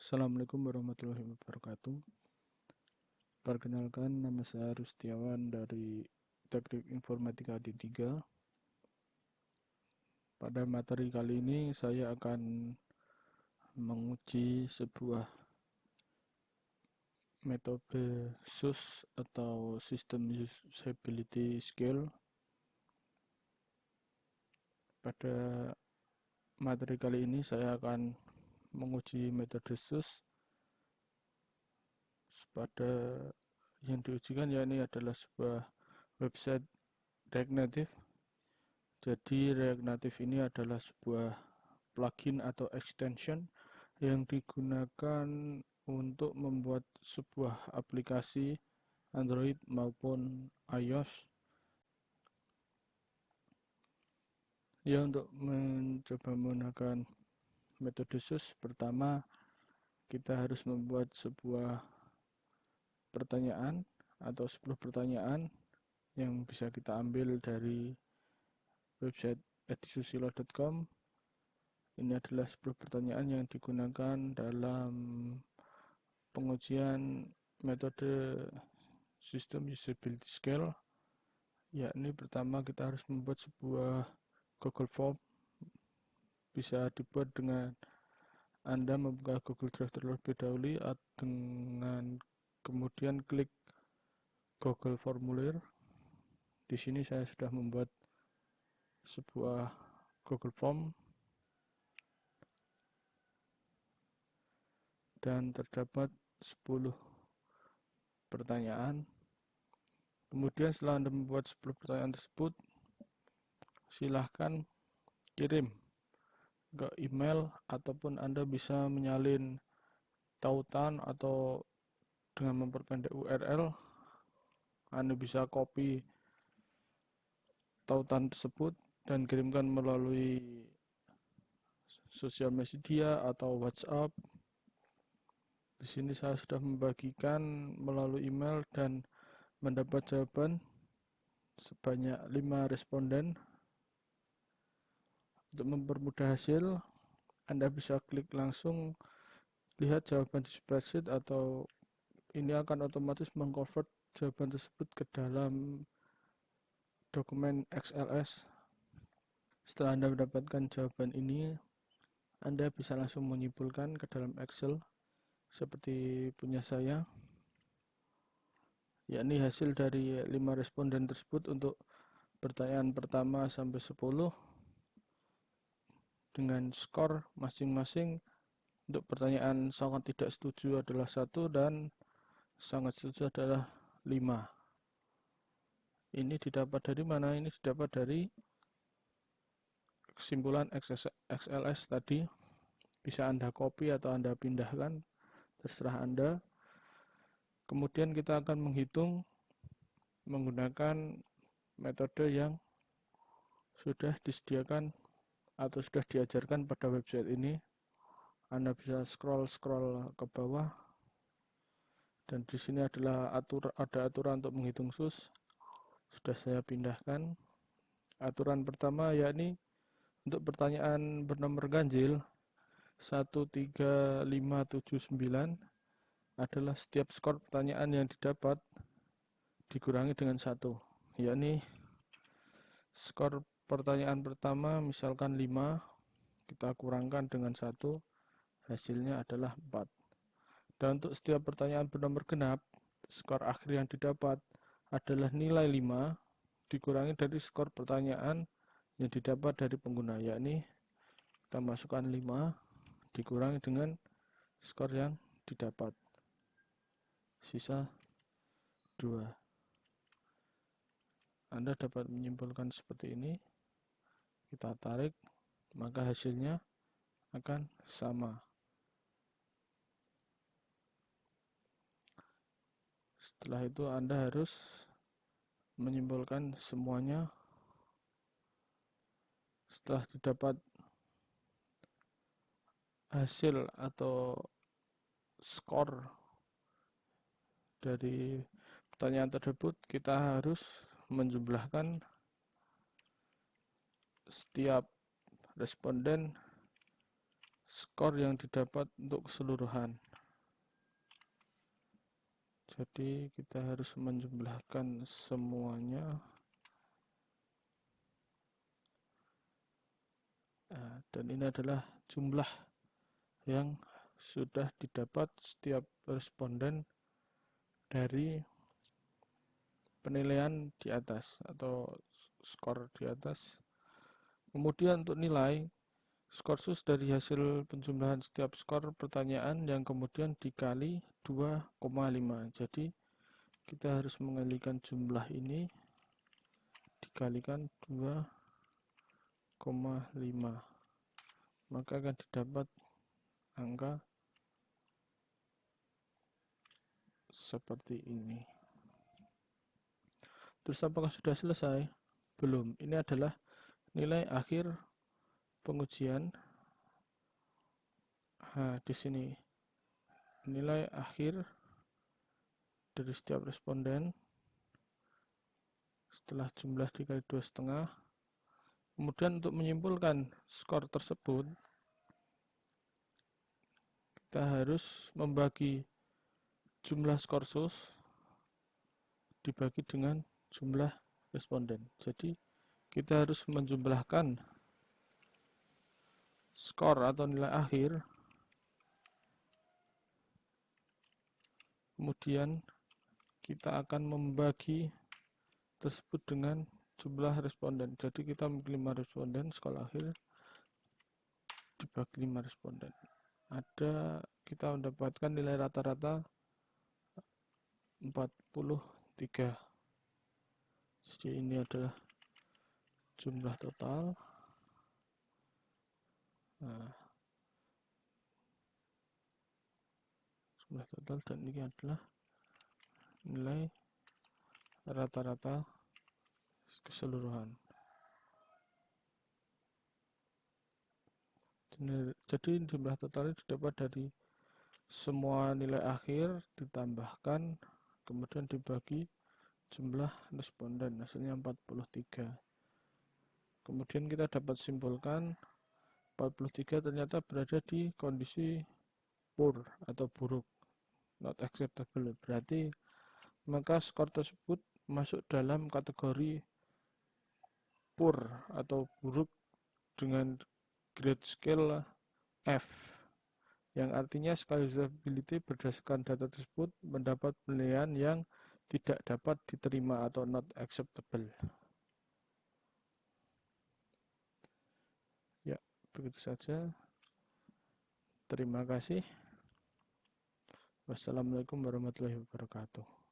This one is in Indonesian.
Assalamualaikum warahmatullahi wabarakatuh. Perkenalkan, nama saya Rustiawan dari Teknik Informatika D3. Pada materi kali ini saya akan menguji sebuah metode SUS atau System Usability Skill. Pada materi kali ini saya akan menguji metode SUS pada yang diujikan, yakni adalah sebuah website React Native. Jadi React Native ini adalah sebuah plugin atau extension yang digunakan untuk membuat sebuah aplikasi Android maupun iOS. Ya, untuk mencoba menggunakan metode SUS, pertama kita harus membuat sebuah pertanyaan atau 10 pertanyaan yang bisa kita ambil dari website edisusilo.com. Ini adalah 10 pertanyaan yang digunakan dalam pengujian metode System Usability Skill, yakni pertama kita harus membuat sebuah Google Form. Bisa dibuat dengan Anda membuka Google Drive terlebih dahulu dengan kemudian klik Google Formulir. Di sini saya sudah membuat sebuah Google Form dan terdapat 10 pertanyaan. Kemudian setelah Anda membuat 10 pertanyaan tersebut, silahkan kirim ke email ataupun Anda bisa menyalin tautan atau dengan memperpendek URL. Anda bisa copy tautan tersebut dan kirimkan melalui sosial media atau WhatsApp. Di sini saya sudah membagikan melalui email dan mendapat jawaban sebanyak 5 responden. Untuk mempermudah hasil, Anda bisa klik langsung lihat jawaban di spreadsheet, atau ini akan otomatis mengconvert jawaban tersebut ke dalam dokumen XLS. Setelah Anda mendapatkan jawaban ini, Anda bisa langsung menyimpulkan ke dalam Excel seperti punya saya, yakni hasil dari 5 responden tersebut untuk pertanyaan pertama sampai 10 dengan skor masing-masing. Untuk pertanyaan sangat tidak setuju adalah 1 dan sangat setuju adalah 5. Ini didapat dari mana? Ini didapat dari kesimpulan XLS tadi. Bisa Anda copy atau Anda pindahkan, terserah Anda. Kemudian kita akan menghitung menggunakan metode yang sudah disediakan atau sudah diajarkan pada website ini. Anda bisa scroll ke bawah, dan di sini adalah ada aturan untuk menghitung SUS. Sudah saya pindahkan. Aturan pertama yakni untuk pertanyaan bernomor ganjil 13579 adalah setiap skor pertanyaan yang didapat dikurangi dengan 1, yakni skor pertanyaan pertama misalkan 5, kita kurangkan dengan 1, hasilnya adalah 4. Dan untuk setiap pertanyaan bernomor genap, skor akhir yang didapat adalah nilai 5 dikurangi dari skor pertanyaan yang didapat dari pengguna, yakni kita masukkan 5 dikurangi dengan skor yang didapat, sisa 2. Anda dapat menyimpulkan seperti ini. Kita tarik, maka hasilnya akan sama. Setelah itu Anda harus menyimpulkan semuanya. Setelah didapat hasil atau skor dari pertanyaan tersebut, kita harus menjumlahkan setiap responden skor yang didapat untuk keseluruhan. Jadi kita harus menjumlahkan semuanya. Nah, dan ini adalah jumlah yang sudah didapat setiap responden dari penilaian di atas atau skor di atas. Kemudian untuk nilai skorsus dari hasil penjumlahan setiap skor pertanyaan yang kemudian dikali 2,5. Jadi kita harus mengalihkan jumlah ini dikalikan 2,5, maka akan didapat angka seperti ini. Terus apakah sudah selesai? Belum. Ini adalah nilai akhir pengujian. Nah, di sini nilai akhir dari setiap responden setelah jumlah dikali 2,5. Kemudian untuk menyimpulkan skor tersebut, kita harus membagi jumlah skorsus dibagi dengan jumlah responden. Jadi kita harus menjumlahkan skor atau nilai akhir, kemudian kita akan membagi tersebut dengan jumlah responden. Jadi kita memiliki 5 responden, skor akhir dibagi 5 responden. Kita mendapatkan nilai rata-rata 43. Jadi ini adalah jumlah total. Nah, jumlah total, dan ini adalah nilai rata-rata keseluruhan. Jadi jumlah total didapat dari semua nilai akhir ditambahkan kemudian dibagi jumlah responden, hasilnya 43. Kemudian kita dapat simpulkan 43 ternyata berada di kondisi poor atau buruk, not acceptable. Berarti maka skor tersebut masuk dalam kategori poor atau buruk dengan grade scale F, yang artinya skala usability berdasarkan data tersebut mendapat penilaian yang tidak dapat diterima atau not acceptable. Ya, begitu saja. Terima kasih. Wassalamualaikum warahmatullahi wabarakatuh.